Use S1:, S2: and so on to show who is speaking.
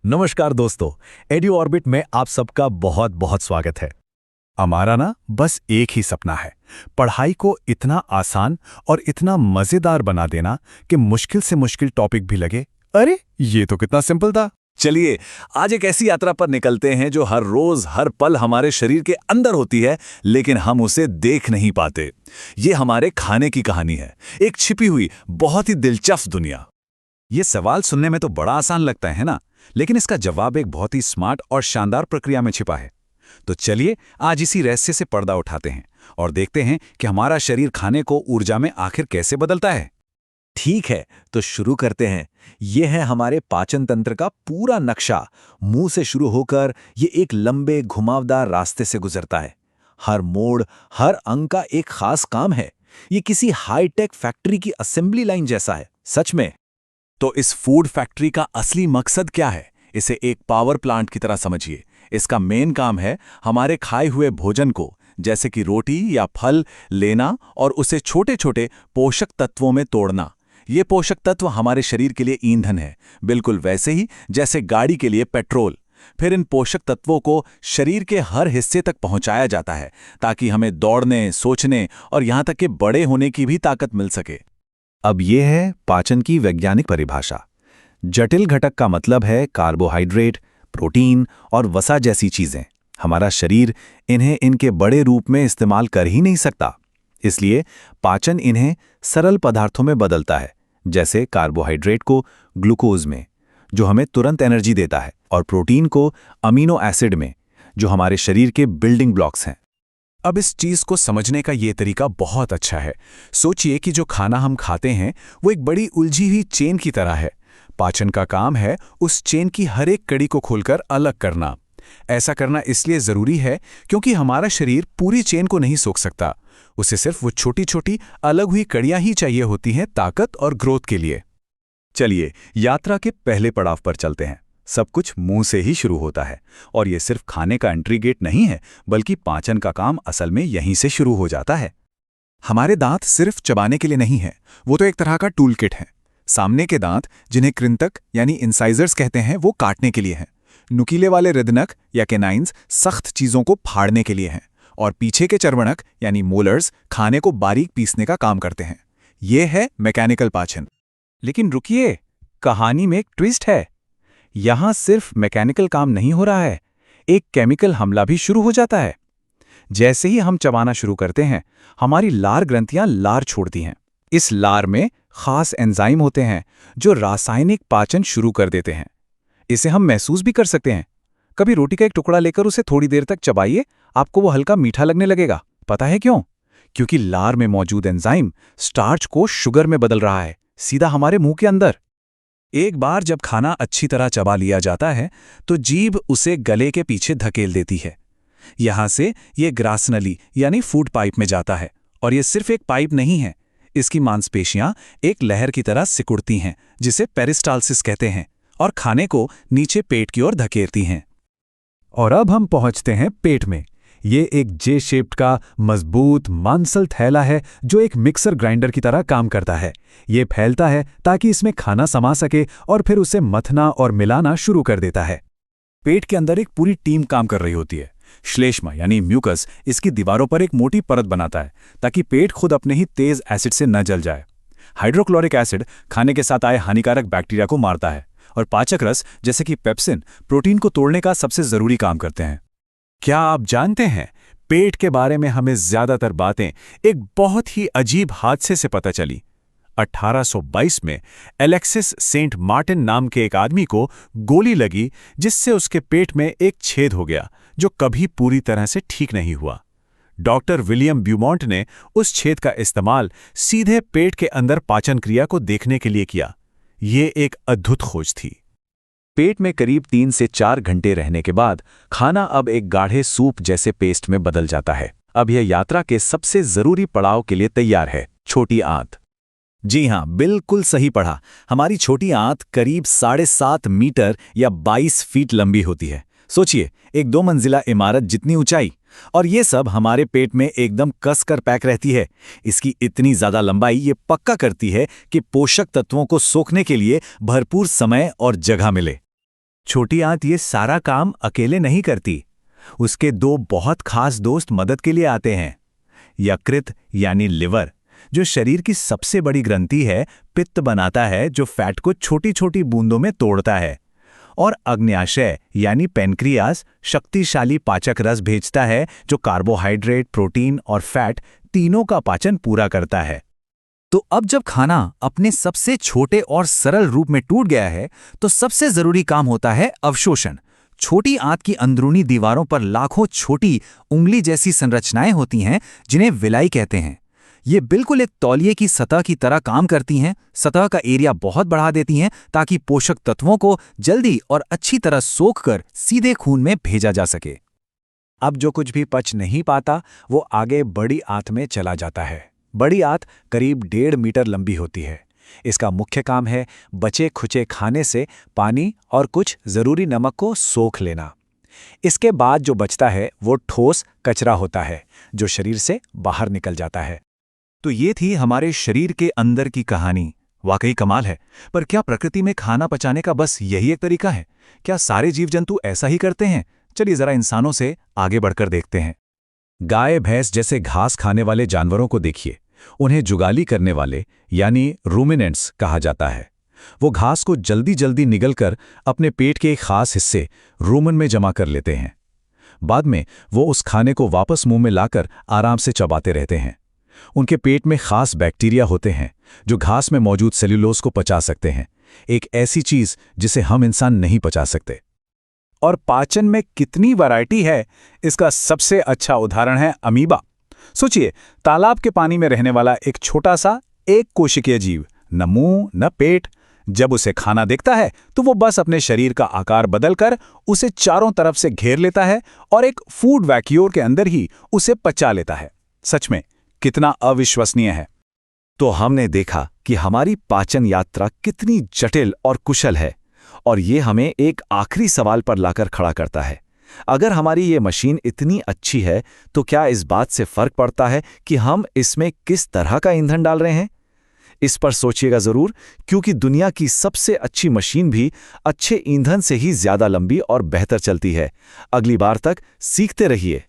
S1: नमस्कार दोस्तों, edu orbit में आप सबका बहुत बहुत स्वागत है। हमारा ना बस एक ही सपना है, पढ़ाई को इतना आसान और इतना मजेदार बना देना कि मुश्किल से मुश्किल टॉपिक भी लगे अरे ये तो कितना सिंपल था।
S2: चलिए आज एक ऐसी यात्रा पर निकलते हैं जो हर रोज हर पल हमारे शरीर के अंदर होती है, लेकिन हम उसे देख नहीं पाते। ये हमारे खाने की कहानी है, एक छिपी हुई बहुत ही दिलचस्प दुनिया। ये सवाल सुनने में तो बड़ा आसान लगता है ना, लेकिन इसका जवाब एक बहुत ही स्मार्ट और शानदार प्रक्रिया में छिपा है। तो चलिए आज इसी रहस्य से पर्दा उठाते हैं और देखते हैं कि हमारा शरीर खाने को ऊर्जा में आखिर कैसे बदलता है। ठीक है, तो शुरू करते हैं। यह है हमारे पाचन तंत्र का पूरा नक्शा। मुंह से शुरू होकर ये एक लंबे घुमावदार रास्ते से गुजरता है। हर मोड़, हर अंग का एक खास काम है। ये किसी हाईटेक फैक्ट्री की असेंबली लाइन जैसा है, सच में। तो इस फूड फैक्ट्री का असली मकसद क्या है? इसे एक पावर प्लांट की तरह समझिए। इसका मेन काम है हमारे खाए हुए भोजन को, जैसे कि रोटी या फल, लेना और उसे छोटे छोटे पोषक तत्वों में तोड़ना। ये पोषक तत्व हमारे शरीर के लिए ईंधन है, बिल्कुल वैसे ही जैसे गाड़ी के लिए पेट्रोल। फिर इन पोषक तत्वों को शरीर के हर हिस्से तक पहुंचाया जाता है ताकि हमें दौड़ने, सोचने और यहां तक कि बड़े होने की भी ताकत मिल सके। अब यह है पाचन की वैज्ञानिक परिभाषा। जटिल घटक का मतलब है कार्बोहाइड्रेट, प्रोटीन और वसा जैसी चीजें। हमारा शरीर इन्हें इनके बड़े रूप में इस्तेमाल कर ही नहीं सकता, इसलिए पाचन इन्हें सरल पदार्थों में बदलता है, जैसे कार्बोहाइड्रेट को ग्लूकोज में, जो हमें तुरंत एनर्जी देता है, और प्रोटीन को अमीनो एसिड में, जो हमारे शरीर के बिल्डिंग ब्लॉक्स हैं। अब इस चीज को समझने का ये तरीका बहुत अच्छा है। सोचिए कि जो खाना हम खाते हैं वो एक बड़ी उलझी हुई चेन की तरह है। पाचन का काम है उस चेन की हर एक कड़ी को खोलकर अलग करना। ऐसा करना इसलिए जरूरी है क्योंकि हमारा शरीर पूरी चेन को नहीं सोख सकता। उसे सिर्फ वो छोटी छोटी अलग हुई कड़ियां ही चाहिए होती हैं ताकत और ग्रोथ के लिए। चलिए यात्रा के पहले पड़ाव पर चलते हैं। सब कुछ मुंह से ही शुरू होता है, और ये सिर्फ खाने का एंट्री गेट नहीं है, बल्कि पाचन का काम असल में यहीं से शुरू हो जाता है। हमारे दांत सिर्फ चबाने के लिए नहीं है, वो तो एक तरह का टूल किट है। सामने के दांत, जिन्हें कृंतक यानी इंसाइजर्स कहते हैं, वो काटने के लिए हैं। नुकीले वाले रिदनक या केनाइन्स सख्त चीजों को फाड़ने के लिए हैं, और पीछे के चर्वणक यानी मोलर्स खाने को बारीक पीसने का काम करते हैं। ये है मैकेनिकल पाचन। लेकिन रुकिए, कहानी में एक ट्विस्ट है। यहां सिर्फ मैकेनिकल काम नहीं हो रहा है, एक केमिकल हमला भी शुरू हो जाता है। जैसे ही हम चबाना शुरू करते हैं, हमारी लार ग्रंथियां लार छोड़ती हैं। इस लार में खास एंजाइम होते हैं जो रासायनिक पाचन शुरू कर देते हैं। इसे हम महसूस भी कर सकते हैं। कभी रोटी का एक टुकड़ा लेकर उसे थोड़ी देर तक चबाइए, आपको वो हल्का मीठा लगने लगेगा। पता है क्यों? क्योंकि लार में मौजूद एंजाइम स्टार्च को शुगर में बदल रहा है, सीधा हमारे मुंह के अंदर। एक बार जब खाना अच्छी तरह चबा लिया जाता है तो जीभ उसे गले के पीछे धकेल देती है। यहां से ये ग्रासनली यानी फूड पाइप में जाता है, और ये सिर्फ एक पाइप नहीं है, इसकी मांसपेशियां एक लहर की तरह सिकुड़ती हैं, जिसे पेरिस्टालसिस कहते हैं, और खाने को नीचे पेट की ओर धकेलती हैं।
S1: और अब हम पहुंचते हैं पेट में। ये एक जे शेप्ड का मजबूत मांसल थैला है जो एक मिक्सर ग्राइंडर की तरह काम करता है। ये फैलता है ताकि इसमें खाना समा सके और फिर उसे मथना और मिलाना शुरू कर देता है।
S2: पेट के अंदर एक पूरी टीम काम कर रही होती है। श्लेष्मा यानी म्यूकस इसकी दीवारों पर एक मोटी परत बनाता है ताकि पेट खुद अपने ही तेज एसिड से न जल जाए। हाइड्रोक्लोरिक एसिड खाने के साथ आए हानिकारक बैक्टीरिया को मारता है, और पाचक रस जैसे कि पेप्सिन प्रोटीन को तोड़ने का सबसे जरूरी काम करते हैं। क्या आप जानते हैं, पेट के बारे में हमें ज्यादातर बातें एक बहुत ही अजीब हादसे से पता चली। 1822 में एलेक्सिस सेंट मार्टिन नाम के एक आदमी को गोली लगी, जिससे उसके पेट में एक छेद हो गया जो कभी पूरी तरह से ठीक नहीं हुआ। डॉक्टर विलियम ब्यूमॉन्ट ने उस छेद का इस्तेमाल सीधे पेट के अंदर पाचन क्रिया को देखने के लिए किया। ये एक अद्भुत खोज थी। पेट में करीब 3 से 4 घंटे रहने के बाद खाना अब एक गाढ़े सूप जैसे पेस्ट में बदल जाता है। अब यह यात्रा के सबसे जरूरी पड़ाव के लिए तैयार है, छोटी आंत। जी हां, बिल्कुल सही पढ़ा। हमारी छोटी आंत करीब 7.5 मीटर या 22 फीट लंबी होती है। सोचिए, एक 2 मंजिला इमारत जितनी ऊंचाई, और ये सब हमारे पेट में एकदम कसकर पैक रहती है। इसकी इतनी ज्यादा लंबाई ये पक्का करती है कि पोषक तत्वों को सोखने के लिए भरपूर समय और जगह मिले। छोटी आंत ये सारा काम अकेले नहीं करती। उसके दो बहुत खास दोस्त मदद के लिए आते हैं। यकृत यानी लिवर, जो शरीर की सबसे बड़ी ग्रंथि है, पित्त बनाता है जो फैट को छोटी छोटी बूंदों में तोड़ता है। और अग्न्याशय यानी पेनक्रियास शक्तिशाली पाचक रस भेजता है जो कार्बोहाइड्रेट, प्रोटीन और फैट तीनों का पाचन पूरा करता है।
S3: तो अब जब खाना अपने सबसे छोटे और सरल रूप में टूट गया है, तो सबसे जरूरी काम होता है अवशोषण। छोटी आंत की अंदरूनी दीवारों पर लाखों छोटी उंगली जैसी संरचनाएं होती हैं जिन्हें विलाई कहते हैं। ये बिल्कुल एक तौलिए की सतह की तरह काम करती हैं। सतह का एरिया बहुत बढ़ा देती हैं ताकि पोषक तत्वों को जल्दी और अच्छी तरह सोखकर सीधे खून में भेजा जा सके।
S2: अब जो कुछ भी पच नहीं पाता वो आगे बड़ी आंत में चला जाता है। बड़ी आंत करीब 1.5 मीटर लंबी होती है। इसका मुख्य काम है बचे खुचे खाने से पानी और कुछ जरूरी नमक को सोख लेना। इसके बाद जो बचता है वो ठोस कचरा होता है जो शरीर से बाहर निकल जाता है। तो ये थी हमारे शरीर के अंदर की कहानी। वाकई कमाल है। पर क्या प्रकृति में खाना पचाने का बस यही एक तरीका है? क्या सारे जीव जंतु ऐसा ही करते हैं? चलिए जरा इंसानों से आगे बढ़कर देखते हैं। गाय भैंस जैसे घास खाने वाले जानवरों को देखिए। उन्हें जुगाली करने वाले यानी रूमिनेंट्स कहा जाता है। वो घास को जल्दी जल्दी निगलकर अपने पेट के एक खास हिस्से रूमन में जमा कर लेते हैं। बाद में वो उस खाने को वापस मुंह में लाकर आराम से चबाते रहते हैं। उनके पेट में खास बैक्टीरिया होते हैं जो घास में मौजूद सेल्यूलोज को पचा सकते हैं, एक ऐसी चीज जिसे हम इंसान नहीं पचा सकते। और पाचन में कितनी वैरायटी है, इसका सबसे अच्छा उदाहरण है अमीबा। सोचिए, तालाब के पानी में रहने वाला एक छोटा सा एक कोशिकीय जीव, न मुंह न पेट। जब उसे खाना दिखता है तो वो बस अपने शरीर का आकार बदलकर उसे चारों तरफ से घेर लेता है और एक फूड वैक्यूम के अंदर ही उसे पचा लेता है। सच में कितना अविश्वसनीय है। तो हमने देखा कि हमारी पाचन यात्रा कितनी जटिल और कुशल है, और ये हमें एक आखिरी सवाल पर लाकर खड़ा करता है। अगर हमारी ये मशीन इतनी अच्छी है तो क्या इस बात से फर्क पड़ता है कि हम इसमें किस तरह का ईंधन डाल रहे हैं? इस पर सोचिएगा जरूर, क्योंकि दुनिया की सबसे अच्छी मशीन भी अच्छे ईंधन से ही ज्यादा लंबी और बेहतर चलती है। अगली बार तक सीखते रहिए।